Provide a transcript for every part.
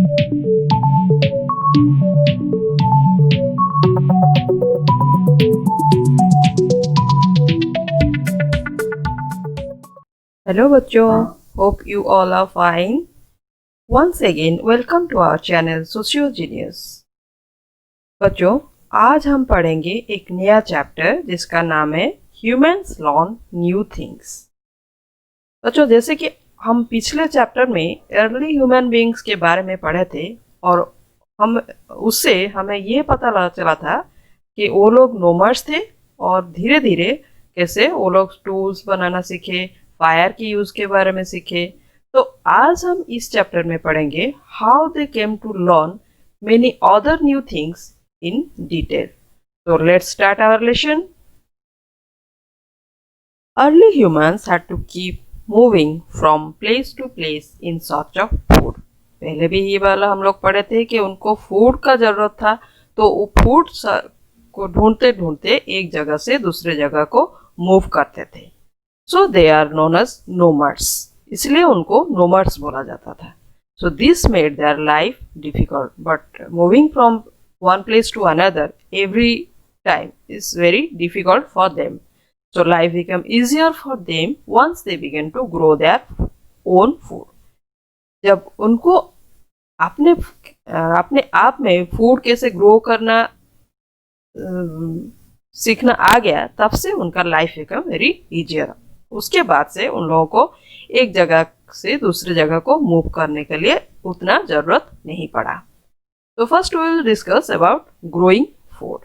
Hello बच्चों, hope you all are fine. Once again, welcome to our channel Socio Genius. बच्चों, आज हम पढ़ेंगे एक नया चैप्टर जिसका नाम है Humans Learn New Things. बच्चों, जैसे कि हम पिछले चैप्टर में अर्ली ह्यूमन बीइंग्स के बारे में पढ़े थे और हम उससे हमें ये पता चला था कि वो लोग नोमर्स थे और धीरे धीरे कैसे वो लोग टूल्स बनाना सीखे, फायर के यूज के बारे में सीखे. तो आज हम इस चैप्टर में पढ़ेंगे how they came to learn many other new things in detail. तो let's start our lesson. Early humans had to keep moving from place to place in search of food. पहले भी ये वाला हम लोग पढ़े थे कि उनको फूड का जरूरत था, तो वो फूड को ढूंढते ढूंढते एक जगह से दूसरे जगह को मूव करते थे. So they are known as nomads. इसलिए उनको nomads बोला जाता था. So this made their life difficult. But moving from one place to another every time is very difficult for them. So life became easier for them once they began to grow their own food. जब उनको अपने आप में food कैसे grow करना सीखना आ गया, तब से उनका लाइफ बिकम वेरी इजियर. उसके बाद से उन लोगों को एक जगह से दूसरी जगह को मूव करने के लिए उतना जरूरत नहीं पड़ा. तो first we will discuss about growing food.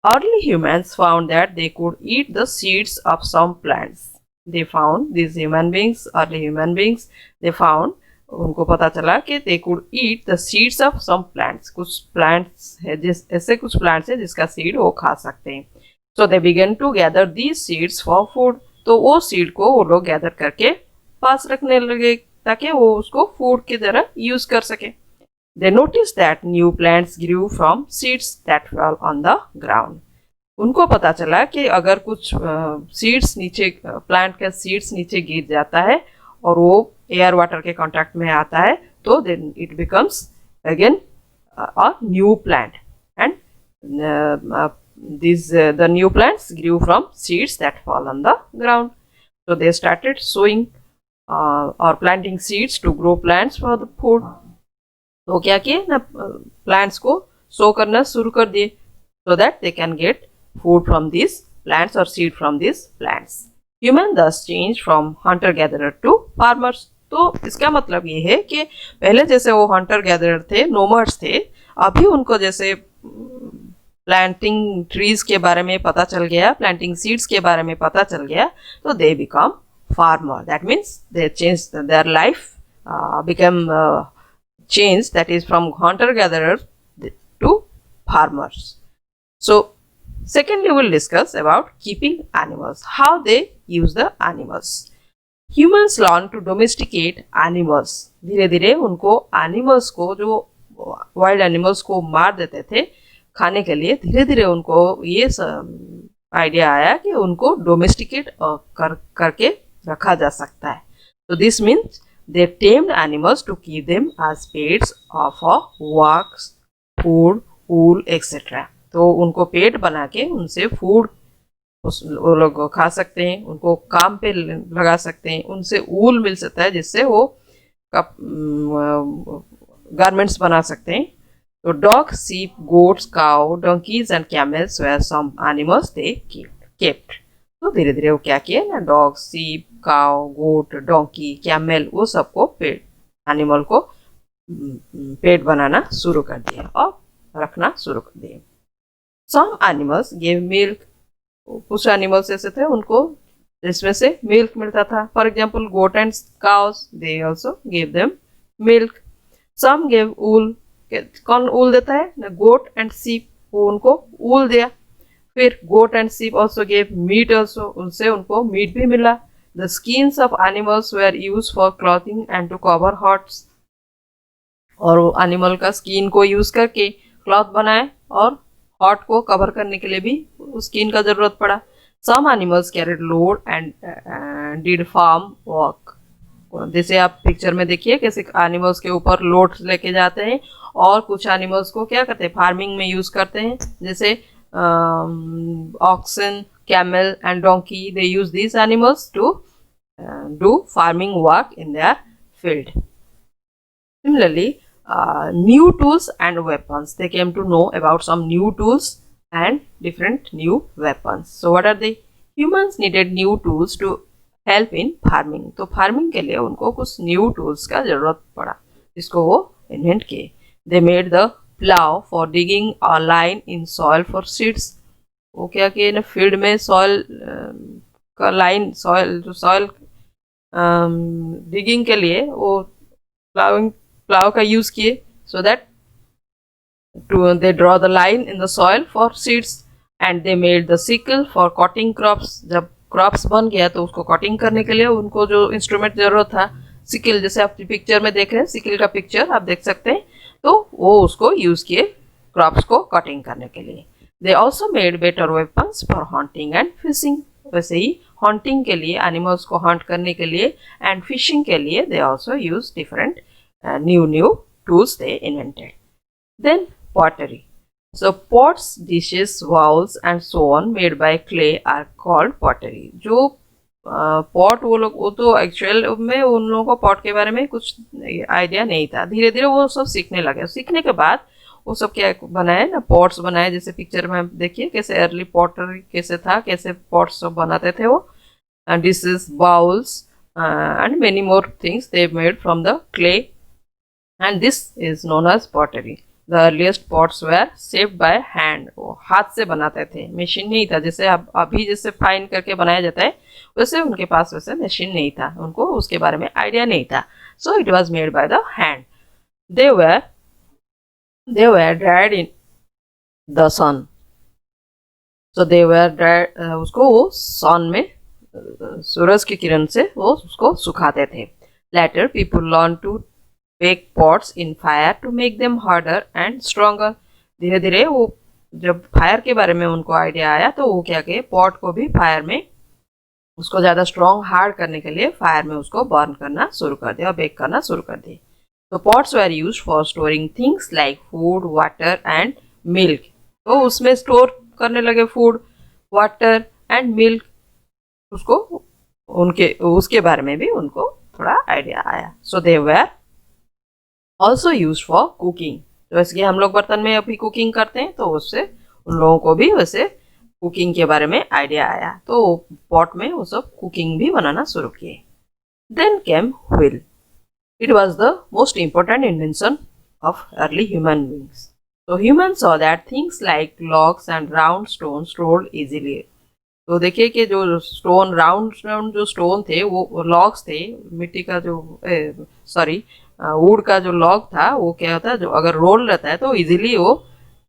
Early humans found that they could eat the seeds of some plants. They found this human beings, early human beings, they found, उनको पता चला कि they could eat the seeds of some plants. कुछ plants है ऐसे कुछ plants है जिसका सीड वो खा सकते हैं. So they began to gather these seeds for food. तो वो सीड को वो लोग गैदर करके पास रखने लगे ताकि वो उसको फूड की तरह यूज कर सके. दे notice that new plants grew from seeds that fall on the ground. उनको पता चला कि अगर कुछ सीड्स नीचे, प्लांट का सीड्स नीचे गिर जाता है और वो एयर वाटर के कांटेक्ट में आता है, तो then it becomes again a new plant. And the new plants grew from seeds that fall on the ground. So they started sowing or planting seeds to grow plants for the food. तो क्या किए ना, plants को sow करना शुरू कर दिए so that they can get food from these plants or seed from these plants. Human thus changed from hunter gatherer to farmers. तो इसका मतलब ये है कि पहले जैसे वो hunter gatherer थे, nomads थे, अभी उनको जैसे प्लांटिंग ट्रीज के बारे में पता चल गया, प्लांटिंग सीड्स के बारे में पता चल गया, तो they become farmer. That means they change their life, become change, that is from hunter gatherer to farmers. So secondly will discuss about keeping animals, how they use the animals. Humans learn to domesticate animals. धीरे धीरे उनको animals को, जो wild animals को मार देते थे खाने के लिए, धीरे धीरे उनको ये आइडिया आया कि उनको डोमेस्टिकेट करके रखा जा सकता है. तो this means they tamed animals to keep them as pets for walks, food, wool etcetera. तो उनको पेट बना के उनसे फूड वो लोग खा सकते हैं, उनको काम पे लगा सकते हैं, उनसे वूल मिल सकता है जिससे वो गारमेंट्स बना सकते हैं. So dogs, sheep, goats, cow, donkeys and camels were some animals they kept. तो धीरे धीरे वो क्या किया ना, डॉग, सीप, काव, गोट, डोंकी, कैमल, वो सबको पेट, एनिमल को पेट बनाना शुरू कर दिया और रखना शुरू कर दिया. Some animals gave milk. कुछ एनिमल्स ऐसे थे उनको जिसमें से मिल्क मिलता था. For example goat and cows, they also gave them milk. Some gave wool. कौन ऊल देता है ना, गोट एंड सीप, वो उनको ऊल दिया. फिर goat and sheep also gave meat also, उनसे उनको मीट भी मिला. The skins of animals were use for clothing and to cover huts. और वो एनिमल का स्किन को यूज करके क्लॉथ बनाए और हॉट को कवर करने के लिए भी स्किन का जरूरत पड़ा. Some animals carried load and did farm work. जैसे आप पिक्चर में देखिए कैसे एनिमल्स के ऊपर लोड लेके जाते हैं, और कुछ एनिमल्स को क्या करते हैं फार्मिंग में यूज करते हैं, जैसे oxen, camel and donkey, they use these animals to do farming work in their field. Similarly, new tools and weapons. They came to know about some new tools and different new weapons. So what are they? Humans needed new tools to help in farming. तो farming के लिए उनको कुछ new tools का जरूरत पड़ा, जिसको वो invent किए. They made the plow for digging a line in soil for seeds. वो क्या किए ना, फील्ड में सॉइल का लाइन, सॉइल डिगिंग के लिए वो प्लाव का यूज किए, so that they draw the line in the soil for seeds. And they made the sickle for cutting crops. जब क्रॉप्स बन गया तो उसको कटिंग करने के लिए उनको जो इंस्ट्रूमेंट जरूरत था, सिकल, जैसे आप पिक्चर में देख रहे हैं, सिकल का पिक्चर आप देख सकते हैं, तो वो उसको यूज किए क्रॉप्स को कटिंग करने के लिए. They also made better weapons for hunting and fishing. वैसे ही हंटिंग के लिए, एनिमल्स को हंट करने के लिए, एंड फिशिंग के लिए they also use different new tools they invented. Then pottery. So pots, dishes, bowls and so on made by clay are called pottery. जो पॉट वो तो एक्चुअल में उन लोगों को पॉट के बारे में कुछ आइडिया नहीं था. धीरे धीरे वो सब सीखने लगे. सीखने के बाद वो सब क्या बनाए ना, पॉट्स बनाए. जैसे पिक्चर में देखिए कैसे अर्ली पॉटरी कैसे था, कैसे पॉट्स सब बनाते थे वो. Dishes, bowls and many more things they made from the clay, and this is known as pottery. The earliest pots were shaped by hand. वो हाथ से बनाते थे, मशीन नहीं था. जैसे अब अभी जैसे फाइन करके बनाया जाता है, वैसे उनके पास वैसे मशीन नहीं था, उनको उसके बारे में आइडिया नहीं था. So it was made by the hand. They were dried in the sun. So they were dried, उसको वो सन में सूरज की किरण से वो उसको सुखाते थे. Later people learned to bake pots in fire to make them harder and stronger. धीरे धीरे वो जब फायर के बारे में उनको आइडिया आया, तो वो क्या किए, पॉट को भी फायर में उसको ज़्यादा स्ट्रॉन्ग हार्ड करने के लिए फायर में उसको बर्न करना शुरू कर दिया और बेक करना शुरू कर दिए. So pots were used for storing things like food, water and milk. तो उसमें स्टोर करने लगे फूड, वाटर एंड मिल्क. उसको उसके बारे में भी उनको थोड़ा आइडिया आया. So they were also use for cooking. तो वैसे हम लोग बर्तन में अभी कुकिंग करते हैं, तो उससे उन लोगों को भी वैसे कुकिंग के बारे में आइडिया आया, तो पॉट में वो सब कुकिंग भी बनाना शुरू किए. Then came wheel. It was the most important invention of early human beings. So humans saw that things like logs and round stones rolled easily. तो देखिए कि जो स्टोन, राउंड जो स्टोन थे वो लॉग्स थे, मिट्टी का जो वुड का जो लॉग था, वो क्या होता है, जो अगर रोल रहता है तो इजीली वो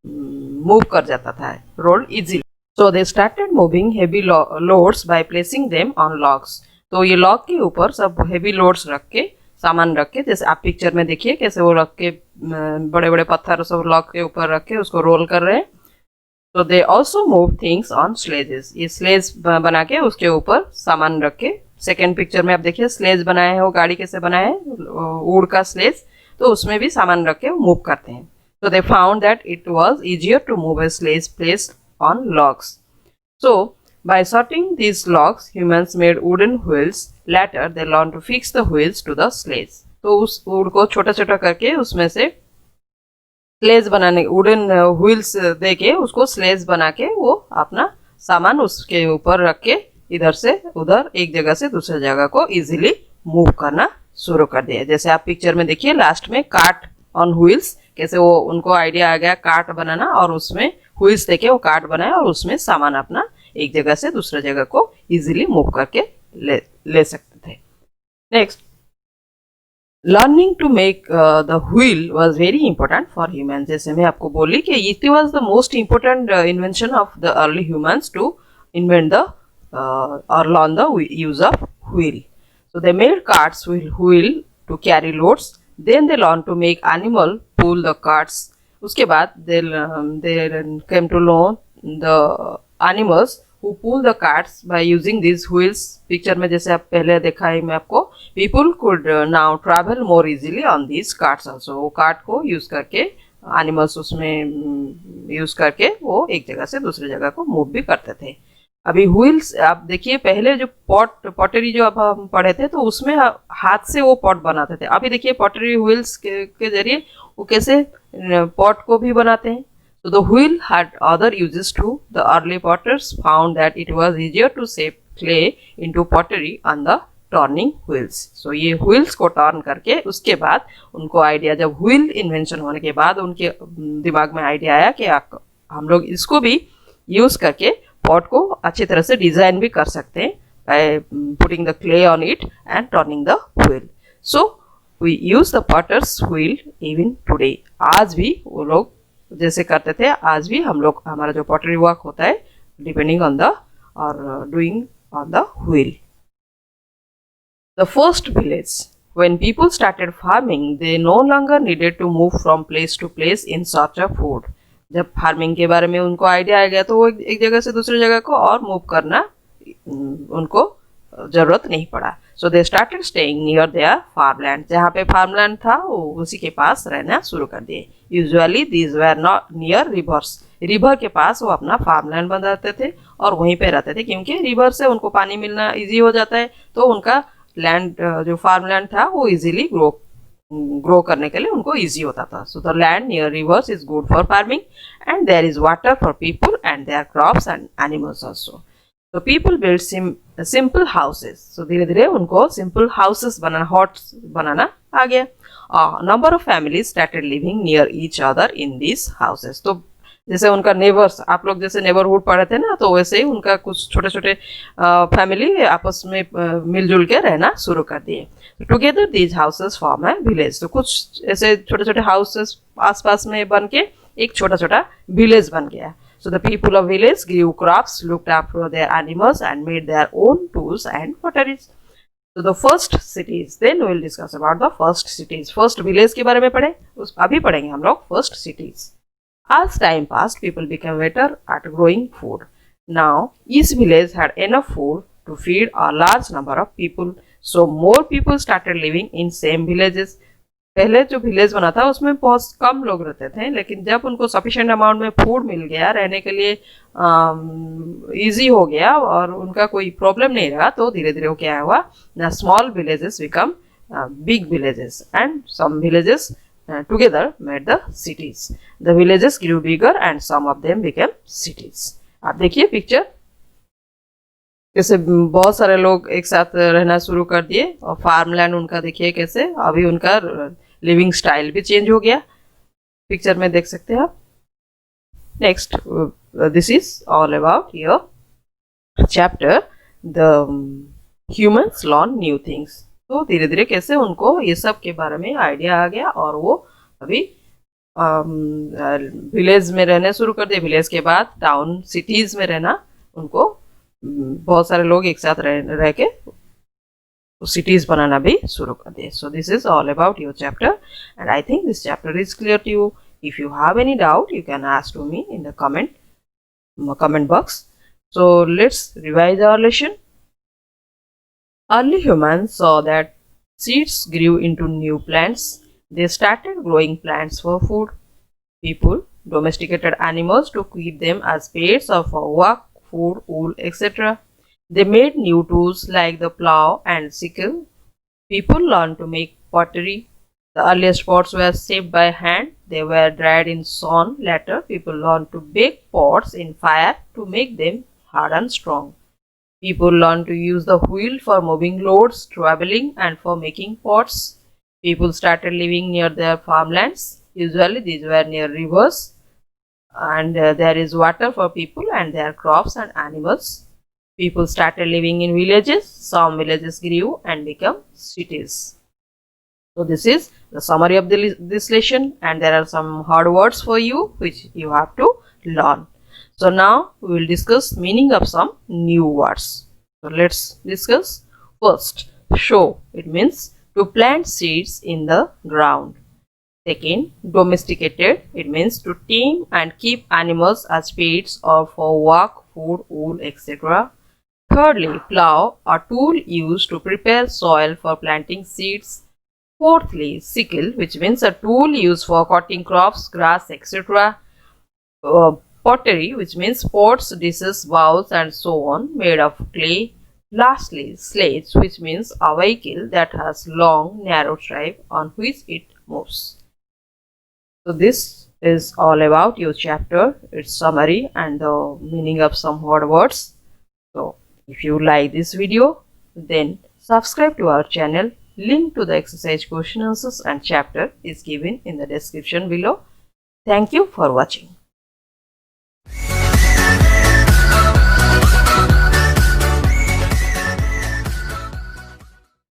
मूव कर जाता था, roll easily. So they started moving heavy loads by placing them on logs. तो ये लॉग के ऊपर सब हेवी लोड्स रख के, सामान रख के, जैसे आप पिक्चर में देखिए कैसे वो रख के बड़े बड़े पत्थर सब लॉग के ऊपर रख के उसको रोल कर रहे हैं. तो they also move things on sledges. ये स्लेज बना के उसके ऊपर सामान रख के, सेकेंड पिक्चर में आप देखिए स्लेज बनाए हैं, वो गाड़ी कैसे बनाए हैं, वुड का स्लेज, तो उसमें भी सामान रख के मूव करते हैं. तो they found that it was easier to move a sledge placed on logs. So by sorting these logs, humans made wooden wheels. Later, they learned to fix the wheels to the sledge. तो उस would को छोटा छोटा करके उसमें से sledge बनाने, wooden wheels दे के उसको स्लेज बना के वो अपना सामान उसके ऊपर रख के इधर से उधर, एक जगह से दूसरे जगह को इजीली मूव करना शुरू कर दिया. जैसे आप पिक्चर में देखिए लास्ट में कार्ट ऑन व्हील्स, कैसे वो उनको आइडिया आ गया कार्ट बनाना, और उसमें व्हील्स देके वो कार्ट बनाया और उसमें सामान अपना एक जगह से दूसरे जगह को इजीली मूव करके ले सकते थे. Next, learning to make the wheel was very important for human. जैसे मैं आपको बोली कि it was the most important invention of the early humans to invent the और learn the use of wheel. So they made carts with wheel to carry loads. Then they learned to make animal pull the carts. उसके बाद they came to know the animals who pull the carts by using these wheels. Picture में जैसे आप पहले देखा है मैं आपको, people could now travel more easily on these carts also. वो कार्ट को यूज करके एनिमल्स उसमें यूज करके वो एक जगह से दूसरी जगह को मूव भी करते थे. अभी व्हील्स आप देखिए, पहले जो पॉटरी जो अब हम पढ़े थे तो उसमें हाथ से वो पॉट बनाते थे. अभी देखिए पॉटरी व्हील्स के जरिए वो कैसे पॉट को भी बनाते हैं. So the wheel had other uses too. The early potters found that it was easier to shape clay into pottery on the turning wheels. So ये wheels को टर्न करके उसके बाद उनको आइडिया, जब व्हील इन्वेंशन होने के बाद उनके दिमाग में आइडिया आया कि हम लोग इसको भी यूज करके पॉट को अच्छी तरह से डिजाइन भी कर सकते हैं by putting the clay on it and turning the wheel. So we use the potter's wheel even today. आज भी वो लोग जैसे करते थे, आज भी हम लोग हमारा जो पॉटरी वर्क होता है डिपेंडिंग ऑन द और doing on the wheel. The first village. When people started farming, they no longer needed to move from place to place in search of food. जब फार्मिंग के बारे में उनको idea आ गया तो वो एक जगह से दूसरी जगह को और मूव करना उनको जरूरत नहीं पड़ा. So they started staying near their farmland. जहाँ पे फार्मलैंड था वो उसी के पास रहना शुरू कर दिए. Usually these were not near reverse. River के पास वो अपना फार्मलैंड बनाते थे और वहीं पे रहते थे, क्योंकि रिवर से उनको पानी मिलना इजी हो जाता है, तो उनका लैंड जो फार्मलैंड था वो इजीली ग्रो करने के लिए उनको इजी होता था. So the land near rivers is good for farming and there is water for people and their crops and animals also. तो people build simple houses. So धीरे धीरे उनको सिंपल हाउसेस बनाना, हॉट्स बनाना आ गया. Number of families started living near each other in this houses. तो जैसे उनका नेबर्स, आप लोग जैसे नेबरहुड पढ़े थे ना, तो वैसे ही उनका कुछ छोटे छोटे फैमिली आपस में मिलजुल के रहना शुरू कर दिए. टुगेदर दीज हाउसेस फॉर्म है विलेज. तो कुछ ऐसे छोटे छोटे हाउसेस आसपास में बन के एक छोटा छोटा विलेज बन गया. So the people of village grew crops, looked after their animals and made their own tools and potteries. So the first cities, then we will discuss about the first cities. First village के बारे में पढ़े, अभी पढ़ेंगे हम लोग first cities. As time passed, people became better at growing food. Now each village had enough food to feed a large number of people. So more people started living in same villages. पहले जो village बना था उसमें बहुत कम लोग रहते थे, लेकिन जब उनको सफिशिएंट अमाउंट में फूड मिल गया, रहने के लिए इजी हो गया और उनका कोई प्रॉब्लम नहीं रहा, तो धीरे धीरे वो क्या हुआ, the small villages become big villages and some villages together made the cities. The villages grew bigger and some of them became cities. आप देखिए पिक्चर, कैसे बहुत सारे लोग एक साथ रहना शुरू कर दिए और फार्मलैंड उनका देखिए कैसे अभी उनका लिविंग स्टाइल भी चेंज हो गया. पिक्चर में देख सकते हैं आप. Next, this is all about your chapter the humans learn new things. तो धीरे धीरे कैसे उनको ये सब के बारे में आइडिया आ गया और वो अभी विलेज में रहने शुरू कर दिए. विलेज के बाद टाउन सिटीज में रहना, उनको बहुत सारे लोग एक साथ रह के सिटीज बनाना भी शुरू कर दिए. So this is all about your chapter and I think this chapter is clear to you. If you have any doubt you can ask to me in the comment box. So let's revise our lesson. Early humans saw that seeds grew into new plants. They started growing plants for food. People domesticated animals to keep them as pets or for work, food, wool, etc. They made new tools like the plow and sickle. People learned to make pottery. The earliest pots were shaped by hand. They were dried in sun. Later, people learned to bake pots in fire to make them hard and strong. People learned to use the wheel for moving loads, traveling, and for making pots. People started living near their farmlands. Usually, these were near rivers. And there is water for people and their crops and animals. People started living in villages. Some villages grew and became cities. So this is the summary of this lesson, and there are some hard words for you which you have to learn. So now we will discuss meaning of some new words. So let's discuss. First, sow. It means to plant seeds in the ground. Second, domesticated. It means to tame and keep animals as pets or for work, food, wool, etc. Thirdly, plow, a tool used to prepare soil for planting seeds. Fourthly, sickle, which means a tool used for cutting crops, grass, etc. Pottery, which means pots, dishes, bowls, and so on, made of clay. Lastly, sledge, which means a vehicle that has long, narrow drive on which it moves. So this is all about your chapter, its summary and the meaning of some hard words. So if you like this video, then subscribe to our channel. Link to the exercise question answers and chapter is given in the description below. Thank you for watching.